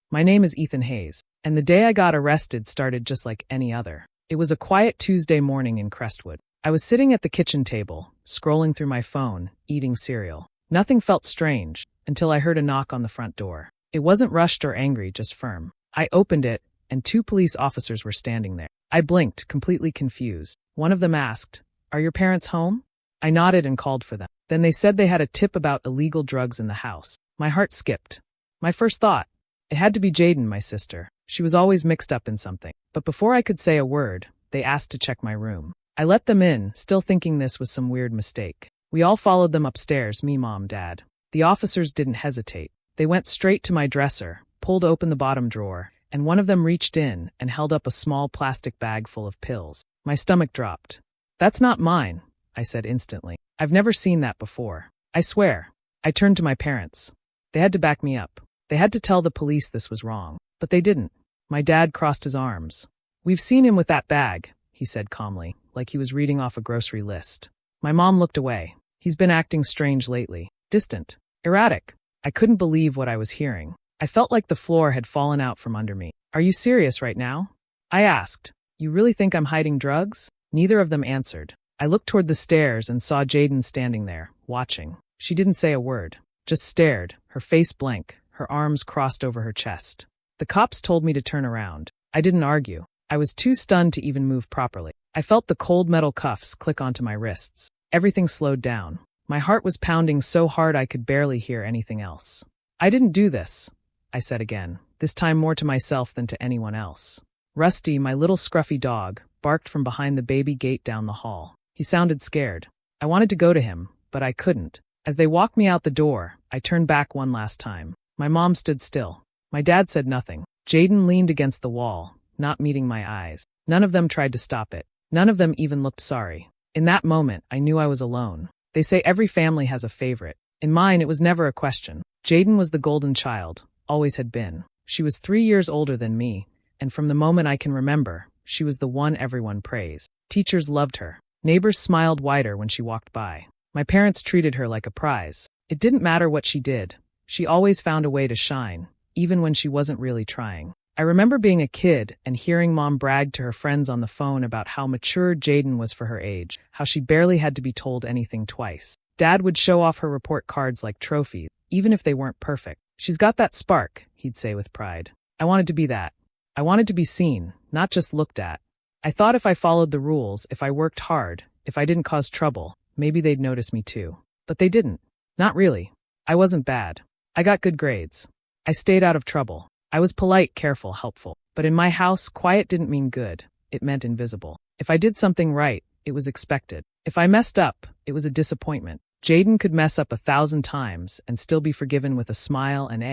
My name is Ethan Hayes, and the day I got arrested started just like any other. It was a quiet Tuesday morning in Crestwood. I was sitting at the kitchen table, scrolling through my phone, eating cereal. Nothing felt strange until I heard a knock on the front door. It wasn't rushed or angry, just firm. I opened it, and 2 police officers were standing there. I blinked, completely confused. One of them asked, "Are your parents home?" I nodded and called for them. Then they said they had a tip about illegal drugs in the house. My heart skipped. My first thought, it had to be Jaden, my sister. She was always mixed up in something. But before I could say a word, they asked to check my room. I let them in, still thinking this was some weird mistake. We all followed them upstairs, me, Mom, Dad. The officers didn't hesitate. They went straight to my dresser, pulled open the bottom drawer, and one of them reached in and held up a small plastic bag full of pills. My stomach dropped. "That's not mine," I said instantly. "I've never seen that before. I swear." I turned to my parents. They had to back me up. They had to tell the police this was wrong. But they didn't. My dad crossed his arms. "We've seen him with that bag," he said calmly, like he was reading off a grocery list. My mom looked away. "He's been acting strange lately. Distant. Erratic." I couldn't believe what I was hearing. I felt like the floor had fallen out from under me. "Are you serious right now?" I asked. "You really think I'm hiding drugs?" Neither of them answered. I looked toward the stairs and saw Jaden standing there, watching. She didn't say a word, just stared, her face blank, her arms crossed over her chest. The cops told me to turn around. I didn't argue. I was too stunned to even move properly. I felt the cold metal cuffs click onto my wrists. Everything slowed down. My heart was pounding so hard I could barely hear anything else. "I didn't do this," I said again, this time more to myself than to anyone else. Rusty, my little scruffy dog, barked from behind the baby gate down the hall. He sounded scared. I wanted to go to him, but I couldn't. As they walked me out the door, I turned back one last time. My mom stood still. My dad said nothing. Jaden leaned against the wall, not meeting my eyes. None of them tried to stop it. None of them even looked sorry. In that moment, I knew I was alone. They say every family has a favorite. In mine, it was never a question. Jaden was the golden child, always had been. She was 3 years older than me, and from the moment I can remember, she was the one everyone praised. Teachers loved her. Neighbors smiled wider when she walked by. My parents treated her like a prize. It didn't matter what she did. She always found a way to shine, even when she wasn't really trying. I remember being a kid and hearing Mom brag to her friends on the phone about how mature Jaden was for her age, how she barely had to be told anything twice. Dad would show off her report cards like trophies, even if they weren't perfect. "She's got that spark," he'd say with pride. I wanted to be that. I wanted to be seen, not just looked at. I thought if I followed the rules, if I worked hard, if I didn't cause trouble, maybe they'd notice me too. But they didn't. Not really. I wasn't bad. I got good grades. I stayed out of trouble. I was polite, careful, helpful. But in my house, quiet didn't mean good. It meant invisible. If I did something right, it was expected. If I messed up, it was a disappointment. Jaden could mess up 1,000 times and still be forgiven with a smile and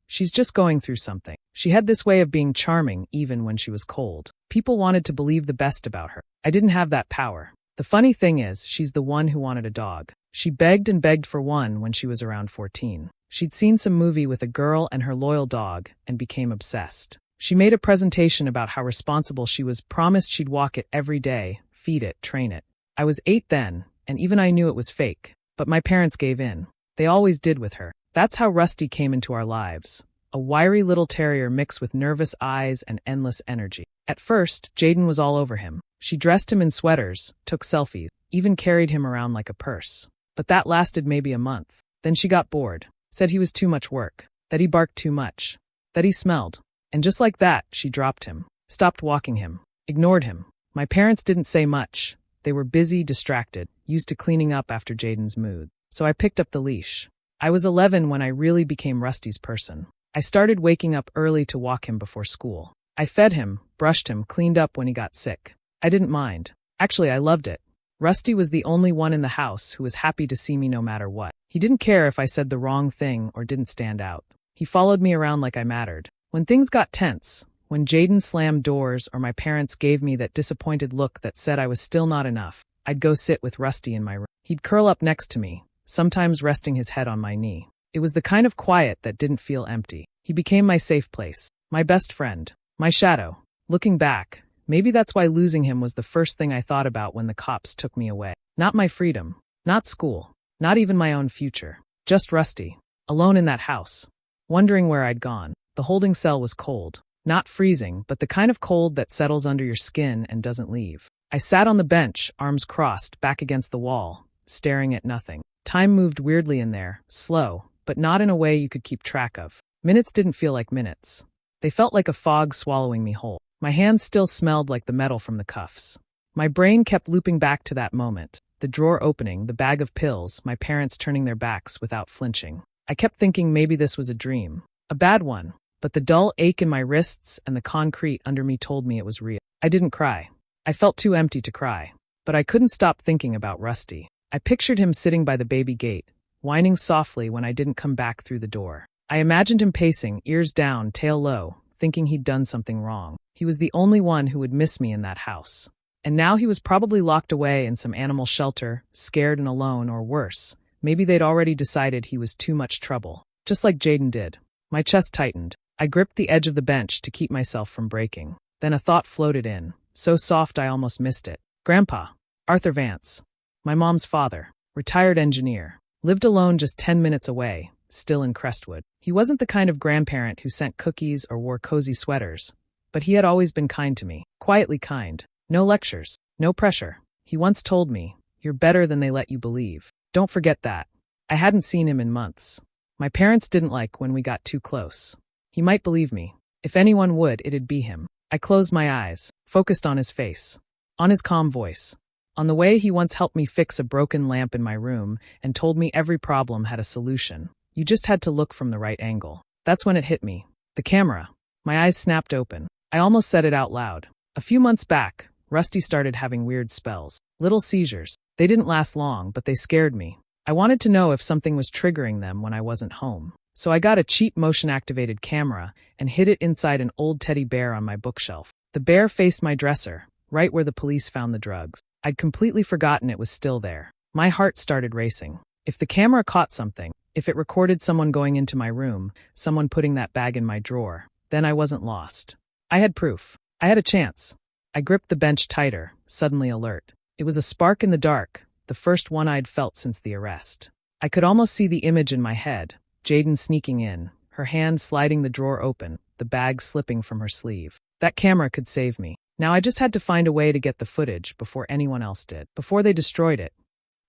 she's just going through something. She had this way of being charming even when she was cold. People wanted to believe the best about her. I didn't have that power. The funny thing is, she's the one who wanted a dog. She begged and begged for one when she was around 14. She'd seen some movie with a girl and her loyal dog and became obsessed. She made a presentation about how responsible she was, promised she'd walk it every day, feed it, train it. I was 8 then, and even I knew it was fake. But my parents gave in. They always did with her. That's how Rusty came into our lives. A wiry little terrier mixed with nervous eyes and endless energy. At first, Jaden was all over him. She dressed him in sweaters, took selfies, even carried him around like a purse. But that lasted maybe a month. Then she got bored, said he was too much work, that he barked too much, that he smelled. And just like that, she dropped him, stopped walking him, ignored him. My parents didn't say much. They were busy, distracted, used to cleaning up after Jaden's mood. So I picked up the leash. I was 11 when I really became Rusty's person. I started waking up early to walk him before school. I fed him, brushed him, cleaned up when he got sick. I didn't mind. Actually, I loved it. Rusty was the only one in the house who was happy to see me no matter what. He didn't care if I said the wrong thing or didn't stand out. He followed me around like I mattered. When things got tense, when Jaden slammed doors or my parents gave me that disappointed look that said I was still not enough, I'd go sit with Rusty in my room. He'd curl up next to me, sometimes resting his head on my knee. It was the kind of quiet that didn't feel empty. He became my safe place, my best friend, my shadow. Looking back, maybe that's why losing him was the first thing I thought about when the cops took me away. Not my freedom, not school, not even my own future. Just Rusty, alone in that house, wondering where I'd gone. The holding cell was cold. Not freezing, but the kind of cold that settles under your skin and doesn't leave. I sat on the bench, arms crossed, back against the wall, staring at nothing. Time moved weirdly in there, slow, but not in a way you could keep track of. Minutes didn't feel like minutes. They felt like a fog swallowing me whole. My hands still smelled like the metal from the cuffs. My brain kept looping back to that moment. The drawer opening, the bag of pills, my parents turning their backs without flinching. I kept thinking maybe this was a dream. A bad one. But the dull ache in my wrists and the concrete under me told me it was real. I didn't cry. I felt too empty to cry. But I couldn't stop thinking about Rusty. I pictured him sitting by the baby gate, whining softly when I didn't come back through the door. I imagined him pacing, ears down, tail low, thinking he'd done something wrong. He was the only one who would miss me in that house. And now he was probably locked away in some animal shelter, scared and alone, or worse. Maybe they'd already decided he was too much trouble. Just like Jaden did. My chest tightened. I gripped the edge of the bench to keep myself from breaking. Then a thought floated in, so soft I almost missed it. Grandpa. Arthur Vance. My mom's father. Retired engineer. Lived alone just 10 minutes away, still in Crestwood. He wasn't the kind of grandparent who sent cookies or wore cozy sweaters. But he had always been kind to me. Quietly kind. No lectures. No pressure. He once told me, "You're better than they let you believe. Don't forget that." I hadn't seen him in months. My parents didn't like when we got too close. He might believe me. If anyone would, it'd be him. I closed my eyes, focused on his face, on his calm voice, on the way he once helped me fix a broken lamp in my room and told me every problem had a solution. You just had to look from the right angle. That's when it hit me. The camera. My eyes snapped open. I almost said it out loud. A few months back, Rusty started having weird spells. Little seizures. They didn't last long, but they scared me. I wanted to know if something was triggering them when I wasn't home. So I got a cheap motion-activated camera and hid it inside an old teddy bear on my bookshelf. The bear faced my dresser, right where the police found the drugs. I'd completely forgotten it was still there. My heart started racing. If the camera caught something, if it recorded someone going into my room, someone putting that bag in my drawer, then I wasn't lost. I had proof. I had a chance. I gripped the bench tighter, suddenly alert. It was a spark in the dark, the first one I'd felt since the arrest. I could almost see the image in my head. Jaden sneaking in, her hand sliding the drawer open, the bag slipping from her sleeve. That camera could save me. Now I just had to find a way to get the footage before anyone else did, before they destroyed it.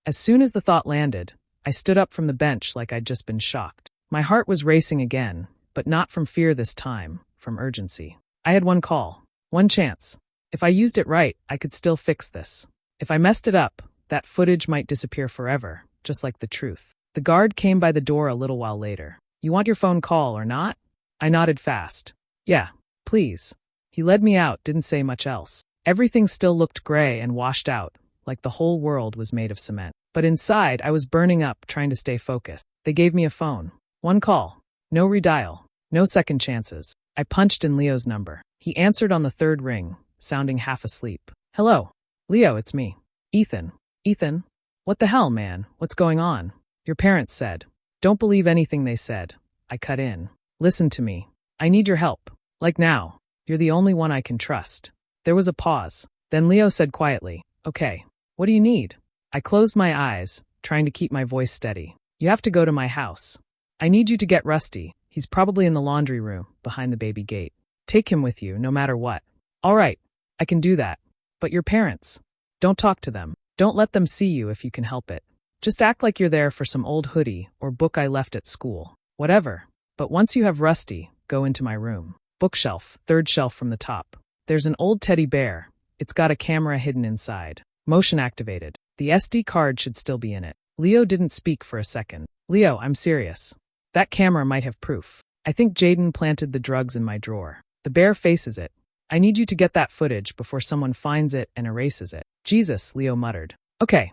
As soon as the thought landed, I stood up from the bench like I'd just been shocked. My heart was racing again, but not from fear this time, from urgency. I had one call, one chance. If I used it right, I could still fix this. If I messed it up, that footage might disappear forever, just like the truth. The guard came by the door a little while later. "You want your phone call or not?" I nodded fast. "Yeah, please." He led me out, didn't say much else. Everything still looked gray and washed out, like the whole world was made of cement. But inside, I was burning up, trying to stay focused. They gave me a phone. One call. No redial. No second chances. I punched in Leo's number. He answered on the third ring, sounding half asleep. "Hello. Leo, it's me. Ethan." "Ethan? What the hell, man? What's going on?" "Your parents said." "Don't believe anything they said." I cut in. "Listen to me. I need your help. Like now. You're the only one I can trust." There was a pause. Then Leo said quietly, "Okay. What do you need?" I closed my eyes, trying to keep my voice steady. "You have to go to my house. I need you to get Rusty. He's probably in the laundry room, behind the baby gate. Take him with you, no matter what." "All right. I can do that. But your parents? Don't talk to them. Don't let them see you if you can help it. Just act like you're there for some old hoodie or book I left at school. Whatever. But once you have Rusty, go into my room. Bookshelf, third shelf from the top. There's an old teddy bear. It's got a camera hidden inside. Motion activated. The SD card should still be in it." Leo didn't speak for a second. "Leo, I'm serious. That camera might have proof. I think Jaden planted the drugs in my drawer. The bear faces it. I need you to get that footage before someone finds it and erases it." "Jesus," Leo muttered. Okay.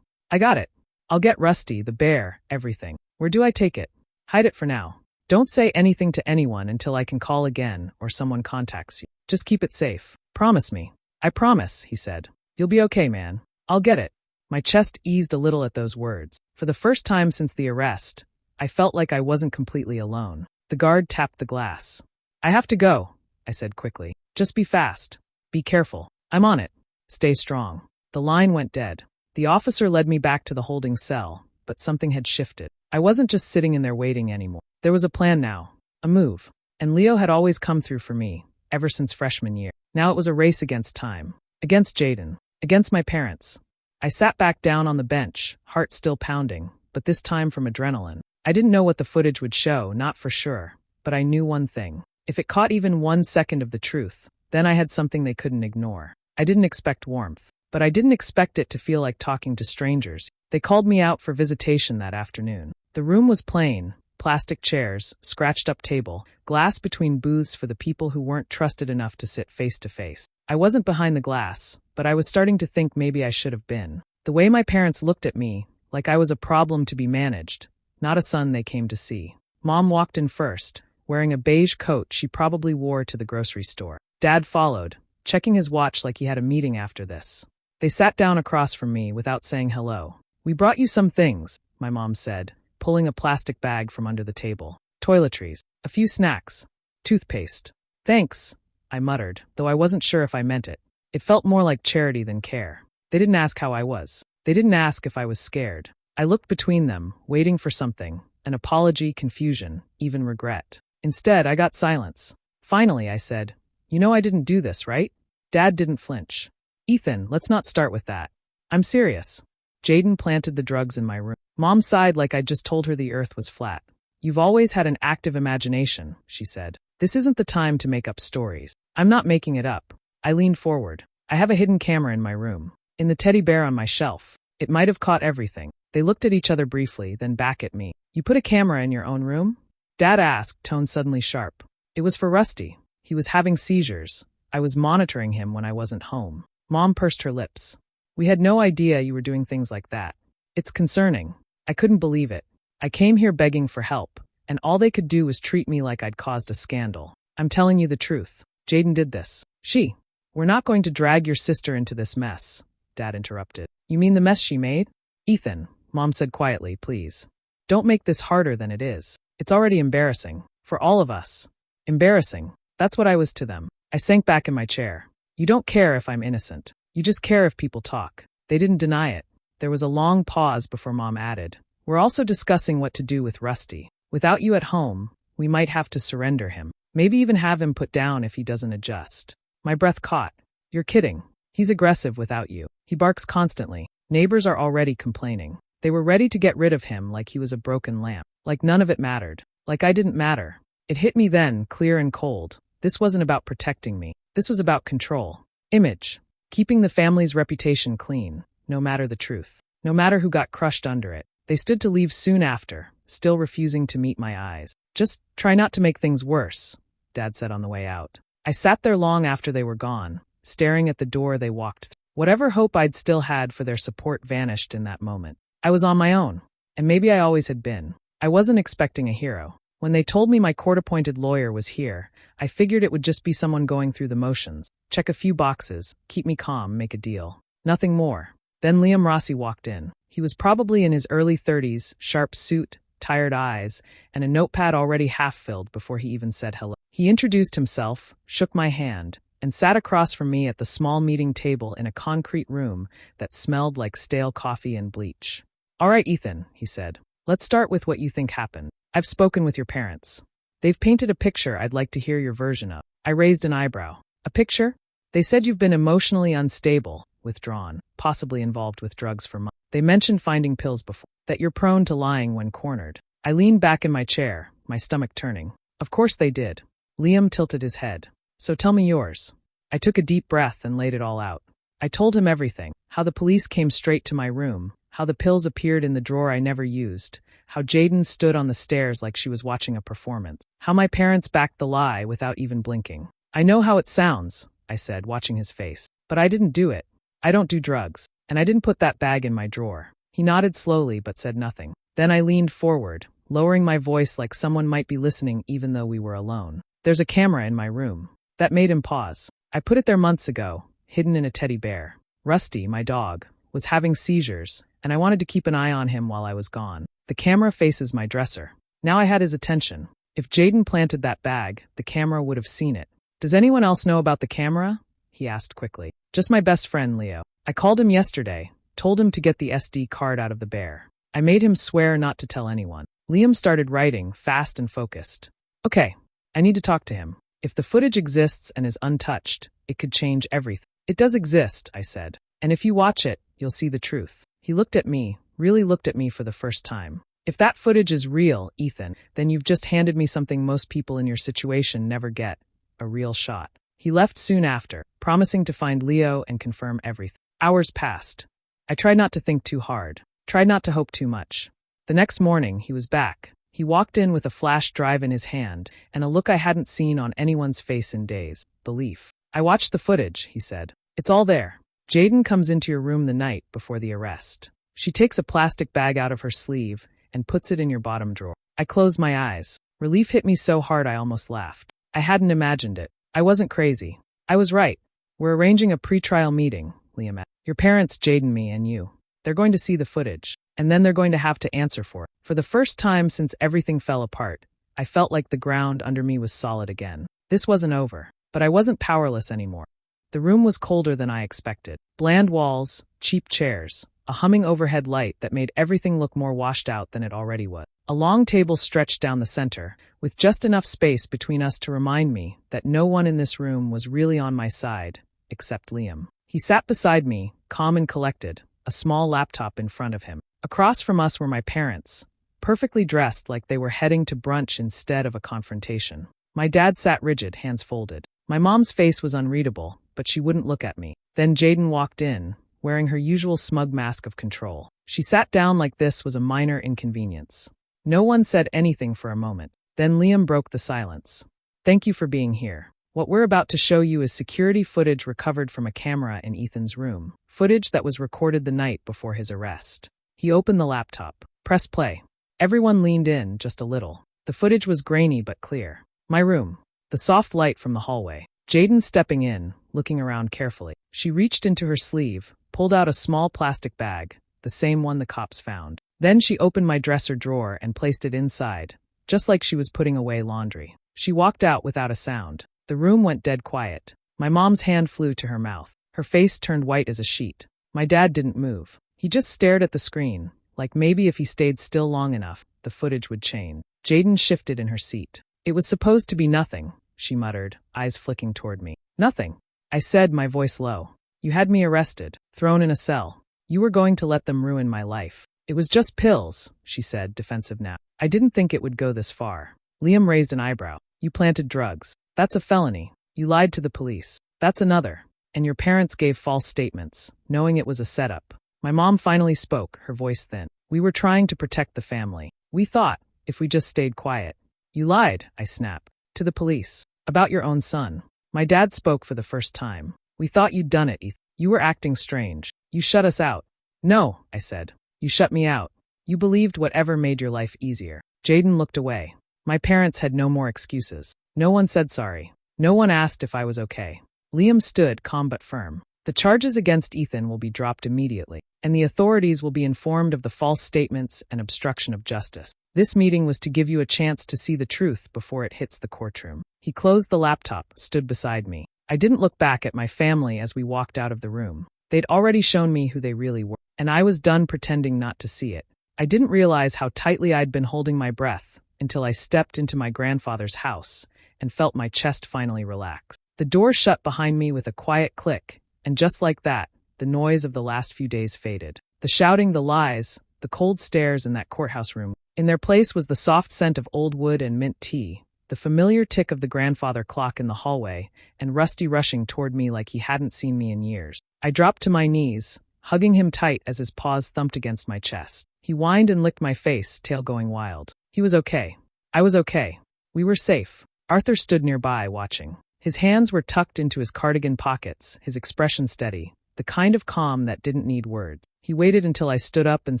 I got it. I'll get Rusty, the bear, everything. Where do I take it?" "Hide it for now. Don't say anything to anyone until I can call again or someone contacts you. Just keep it safe. Promise me." "I promise," he said. "You'll be okay, man. I'll get it." My chest eased a little at those words. For the first time since the arrest, I felt like I wasn't completely alone. The guard tapped the glass. "I have to go," I said quickly. "Just be fast. Be careful. I'm on it. Stay strong." The line went dead. The officer led me back to the holding cell, but something had shifted. I wasn't just sitting in there waiting anymore. There was a plan now. A move. And Leo had always come through for me, ever since freshman year. Now it was a race against time. Against Jaden. Against my parents. I sat back down on the bench, heart still pounding, but this time from adrenaline. I didn't know what the footage would show, not for sure, but I knew one thing. If it caught even 1 second of the truth, then I had something they couldn't ignore. I didn't expect warmth, but I didn't expect it to feel like talking to strangers. They called me out for visitation that afternoon. The room was plain, plastic chairs, scratched-up table, glass between booths for the people who weren't trusted enough to sit face to face. I wasn't behind the glass, but I was starting to think maybe I should have been. The way my parents looked at me, like I was a problem to be managed, not a son they came to see. Mom walked in first, wearing a beige coat she probably wore to the grocery store. Dad followed, checking his watch like he had a meeting after this. They sat down across from me without saying hello. "We brought you some things," my mom said, pulling a plastic bag from under the table. "Toiletries, a few snacks, toothpaste." "Thanks," I muttered, though I wasn't sure if I meant it. It felt more like charity than care. They didn't ask how I was. They didn't ask if I was scared. I looked between them, waiting for something, an apology, confusion, even regret. Instead, I got silence. Finally, I said, "You know I didn't do this, right?" Dad didn't flinch. "Ethan, let's not start with that. I'm serious. Jaden planted the drugs in my room." Mom sighed like I'd just told her the earth was flat. "You've always had an active imagination," she said. "This isn't the time to make up stories." "I'm not making it up." I leaned forward. "I have a hidden camera in my room. In the teddy bear on my shelf. It might have caught everything." They looked at each other briefly, then back at me. "You put a camera in your own room?" Dad asked, tone suddenly sharp. "It was for Rusty. He was having seizures. I was monitoring him when I wasn't home." Mom pursed her lips. "We had no idea you were doing things like that. It's concerning." I couldn't believe it. I came here begging for help, and all they could do was treat me like I'd caused a scandal. "I'm telling you the truth. Jaden did this. She. We're not going to drag your sister into this mess," Dad interrupted. "You mean the mess she made?" "Ethan," Mom said quietly, "please. Don't make this harder than it is. It's already embarrassing. For all of us. Embarrassing. That's what I was to them." I sank back in my chair. "You don't care if I'm innocent. You just care if people talk." They didn't deny it. There was a long pause before Mom added, "We're also discussing what to do with Rusty. Without you at home, we might have to surrender him. Maybe even have him put down if he doesn't adjust." My breath caught. "You're kidding. He's aggressive without you. He barks constantly. Neighbors are already complaining. They were ready to get rid of him like he was a broken lamp. Like none of it mattered. Like I didn't matter." It hit me then, clear and cold. This wasn't about protecting me. This was about control. Image. Keeping the family's reputation clean, no matter the truth. No matter who got crushed under it. They stood to leave soon after, still refusing to meet my eyes. "Just try not to make things worse," Dad said on the way out. I sat there long after they were gone, staring at the door they walked through. Whatever hope I'd still had for their support vanished in that moment. I was on my own, and maybe I always had been. I wasn't expecting a hero. When they told me my court-appointed lawyer was here, I figured it would just be someone going through the motions, check a few boxes, keep me calm, make a deal. Nothing more. Then Liam Rossi walked in. He was probably in his early 30s, sharp suit, tired eyes, and a notepad already half-filled before he even said hello. He introduced himself, shook my hand, and sat across from me at the small meeting table in a concrete room that smelled like stale coffee and bleach. "All right, Ethan," he said. "Let's start with what you think happened. I've spoken with your parents. They've painted a picture I'd like to hear your version of." I raised an eyebrow. "A picture?" "They said you've been emotionally unstable, withdrawn, possibly involved with drugs for months. They mentioned finding pills before, that you're prone to lying when cornered." I leaned back in my chair, my stomach turning. "Of course they did." Liam tilted his head. "So tell me yours." I took a deep breath and laid it all out. I told him everything. How the police came straight to my room, how the pills appeared in the drawer I never used, how Jaden stood on the stairs like she was watching a performance, how my parents backed the lie without even blinking. "I know how it sounds," I said, watching his face, "but I didn't do it. I don't do drugs, and I didn't put that bag in my drawer." He nodded slowly but said nothing. Then I leaned forward, lowering my voice like someone might be listening even though we were alone. "There's a camera in my room." That made him pause. "I put it there months ago, hidden in a teddy bear. Rusty, my dog, was having seizures, and I wanted to keep an eye on him while I was gone. The camera faces my dresser. Now I had his attention. If Jaden planted that bag, the camera would have seen it." "Does anyone else know about the camera?" he asked quickly. "Just my best friend, Leo. I called him yesterday, told him to get the SD card out of the bear. I made him swear not to tell anyone." Liam started writing, fast and focused. "Okay, I need to talk to him. If the footage exists and is untouched, it could change everything. It does exist, I said. And if you watch it, you'll see the truth. He looked at me, really looked at me for the first time. If that footage is real, Ethan, then you've just handed me something most people in your situation never get, a real shot. He left soon after, promising to find Leo and confirm everything. Hours passed. I tried not to think too hard, tried not to hope too much. The next morning, he was back. He walked in with a flash drive in his hand and a look I hadn't seen on anyone's face in days. Belief. I watched the footage, he said. It's all there. Jaden comes into your room the night before the arrest. She takes a plastic bag out of her sleeve and puts it in your bottom drawer. I closed my eyes. Relief hit me so hard I almost laughed. I hadn't imagined it. I wasn't crazy. I was right. We're arranging a pre-trial meeting, Liam added. Your parents, Jaden, me, and you. They're going to see the footage, and then they're going to have to answer for it. For the first time since everything fell apart, I felt like the ground under me was solid again. This wasn't over, but I wasn't powerless anymore. The room was colder than I expected. Bland walls, cheap chairs, a humming overhead light that made everything look more washed out than it already was. A long table stretched down the center, with just enough space between us to remind me that no one in this room was really on my side, except Liam. He sat beside me, calm and collected, a small laptop in front of him. Across from us were my parents, perfectly dressed like they were heading to brunch instead of a confrontation. My dad sat rigid, hands folded. My mom's face was unreadable, but she wouldn't look at me. Then Jaden walked in, wearing her usual smug mask of control. She sat down like this was a minor inconvenience. No one said anything for a moment. Then Liam broke the silence. Thank you for being here. What we're about to show you is security footage recovered from a camera in Ethan's room. Footage that was recorded the night before his arrest. He opened the laptop. Press play. Everyone leaned in just a little. The footage was grainy but clear. My room. The soft light from the hallway. Jaden stepping in, looking around carefully. She reached into her sleeve, pulled out a small plastic bag, the same one the cops found. Then she opened my dresser drawer and placed it inside, just like she was putting away laundry. She walked out without a sound. The room went dead quiet. My mom's hand flew to her mouth. Her face turned white as a sheet. My dad didn't move. He just stared at the screen, like maybe if he stayed still long enough, the footage would change. Jaden shifted in her seat. It was supposed to be nothing, she muttered, eyes flicking toward me. Nothing. I said, my voice low. You had me arrested, thrown in a cell. You were going to let them ruin my life. It was just pills, she said, defensive now. I didn't think it would go this far. Liam raised an eyebrow. You planted drugs. That's a felony. You lied to the police. That's another. And your parents gave false statements, knowing it was a setup. My mom finally spoke, her voice thin. We were trying to protect the family. We thought, if we just stayed quiet. You lied, I snapped. To the police. About your own son. My dad spoke for the first time. We thought you'd done it, Ethan. You were acting strange. You shut us out. No, I said. You shut me out. You believed whatever made your life easier. Jaden looked away. My parents had no more excuses. No one said sorry. No one asked if I was okay. Liam stood, calm but firm. The charges against Ethan will be dropped immediately, and the authorities will be informed of the false statements and obstruction of justice. This meeting was to give you a chance to see the truth before it hits the courtroom. He closed the laptop, stood beside me. I didn't look back at my family as we walked out of the room. They'd already shown me who they really were, and I was done pretending not to see it. I didn't realize how tightly I'd been holding my breath until I stepped into my grandfather's house and felt my chest finally relax. The door shut behind me with a quiet click, and just like that, the noise of the last few days faded. The shouting, the lies, the cold stares in that courthouse room. In their place was the soft scent of old wood and mint tea, the familiar tick of the grandfather clock in the hallway, and Rusty rushing toward me like he hadn't seen me in years. I dropped to my knees, hugging him tight as his paws thumped against my chest. He whined and licked my face, tail going wild. He was okay. I was okay. We were safe. Arthur stood nearby, watching. His hands were tucked into his cardigan pockets, his expression steady, the kind of calm that didn't need words. He waited until I stood up and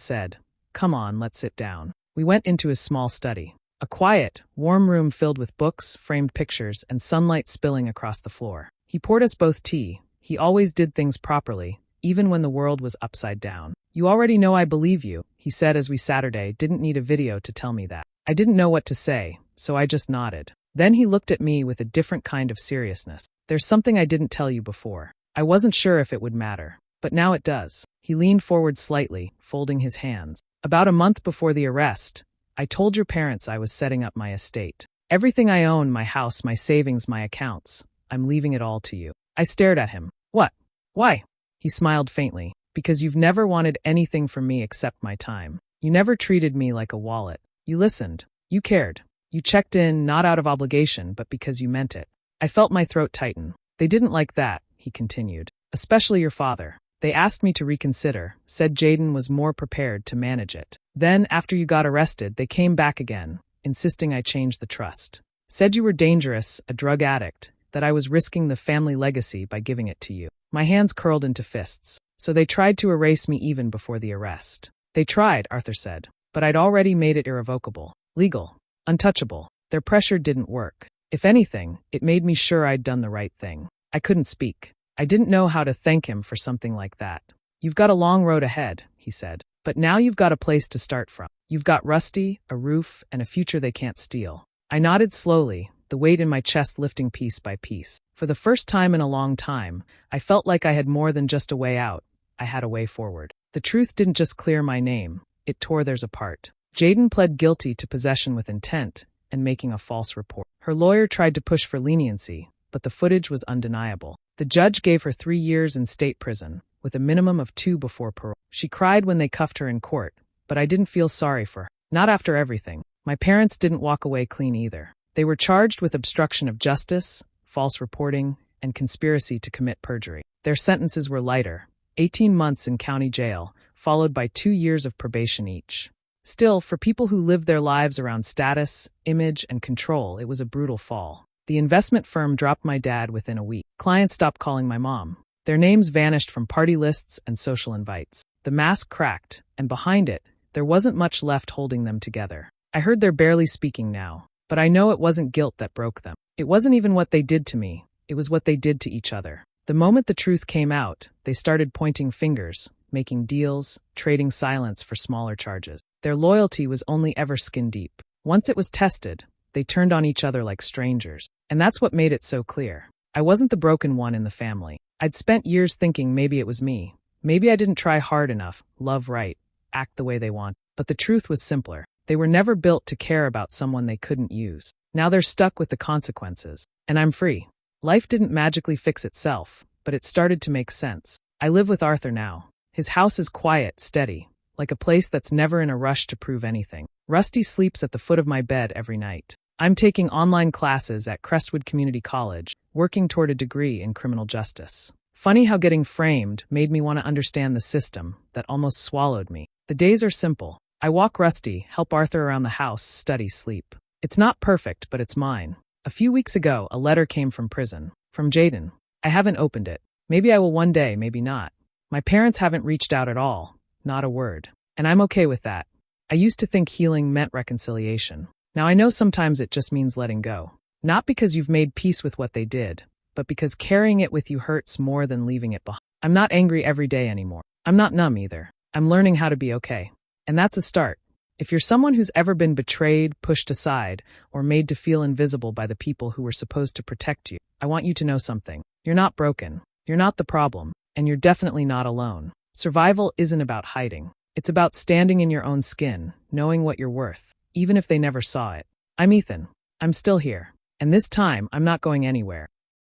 said, "Come on, let's sit down." We went into his small study. A quiet, warm room filled with books, framed pictures, and sunlight spilling across the floor. He poured us both tea. He always did things properly, even when the world was upside down. "You already know I believe you," he said as we Saturday didn't need a video to tell me that. I didn't know what to say, so I just nodded. Then he looked at me with a different kind of seriousness. "There's something I didn't tell you before. I wasn't sure if it would matter, but now it does." He leaned forward slightly, folding his hands. "About a month before the arrest, I told your parents I was setting up my estate. Everything I own, my house, my savings, my accounts, I'm leaving it all to you. I stared at him. What? Why? He smiled faintly. Because you've never wanted anything from me except my time. You never treated me like a wallet. You listened. You cared. You checked in, not out of obligation, but because you meant it. I felt my throat tighten. They didn't like that, he continued. Especially your father. They asked me to reconsider, said Jaden was more prepared to manage it. Then, after you got arrested, they came back again, insisting I change the trust. Said you were dangerous, a drug addict, that I was risking the family legacy by giving it to you. My hands curled into fists. So they tried to erase me even before the arrest. They tried, Arthur said, but I'd already made it irrevocable, legal, untouchable. Their pressure didn't work. If anything, it made me sure I'd done the right thing. I couldn't speak. I didn't know how to thank him for something like that. You've got a long road ahead, he said, but now you've got a place to start from. You've got Rusty, a roof, and a future they can't steal. I nodded slowly, the weight in my chest lifting piece by piece. For the first time in a long time, I felt like I had more than just a way out. I had a way forward. The truth didn't just clear my name, it tore theirs apart. Jaden pled guilty to possession with intent and making a false report. Her lawyer tried to push for leniency, but the footage was undeniable. The judge gave her 3 years in state prison, with a minimum of 2 before parole. She cried when they cuffed her in court, but I didn't feel sorry for her. Not after everything. My parents didn't walk away clean either. They were charged with obstruction of justice, false reporting, and conspiracy to commit perjury. Their sentences were lighter. 18 months in county jail, followed by 2 years of probation each. Still, for people who lived their lives around status, image, and control, it was a brutal fall. The investment firm dropped my dad within a week. Clients stopped calling my mom. Their names vanished from party lists and social invites. The mask cracked, and behind it, there wasn't much left holding them together. I heard they're barely speaking now, but I know it wasn't guilt that broke them. It wasn't even what they did to me, it was what they did to each other. The moment the truth came out, they started pointing fingers, making deals, trading silence for smaller charges. Their loyalty was only ever skin deep. Once it was tested, they turned on each other like strangers. And that's what made it so clear. I wasn't the broken one in the family. I'd spent years thinking maybe it was me. Maybe I didn't try hard enough, love right, act the way they want. But the truth was simpler. They were never built to care about someone they couldn't use. Now they're stuck with the consequences. And I'm free. Life didn't magically fix itself, but it started to make sense. I live with Arthur now. His house is quiet, steady, like a place that's never in a rush to prove anything. Rusty sleeps at the foot of my bed every night. I'm taking online classes at Crestwood Community College, working toward a degree in criminal justice. Funny how getting framed made me want to understand the system that almost swallowed me. The days are simple. I walk Rusty, help Arthur around the house, study, sleep. It's not perfect, but it's mine. A few weeks ago, a letter came from prison. From Jaden. I haven't opened it. Maybe I will one day, maybe not. My parents haven't reached out at all. Not a word. And I'm okay with that. I used to think healing meant reconciliation. Now I know sometimes it just means letting go. Not because you've made peace with what they did, but because carrying it with you hurts more than leaving it behind. I'm not angry every day anymore. I'm not numb either. I'm learning how to be okay. And that's a start. If you're someone who's ever been betrayed, pushed aside, or made to feel invisible by the people who were supposed to protect you, I want you to know something. You're not broken. You're not the problem. And you're definitely not alone. Survival isn't about hiding. It's about standing in your own skin, knowing what you're worth, even if they never saw it. I'm Ethan. I'm still here. And this time, I'm not going anywhere.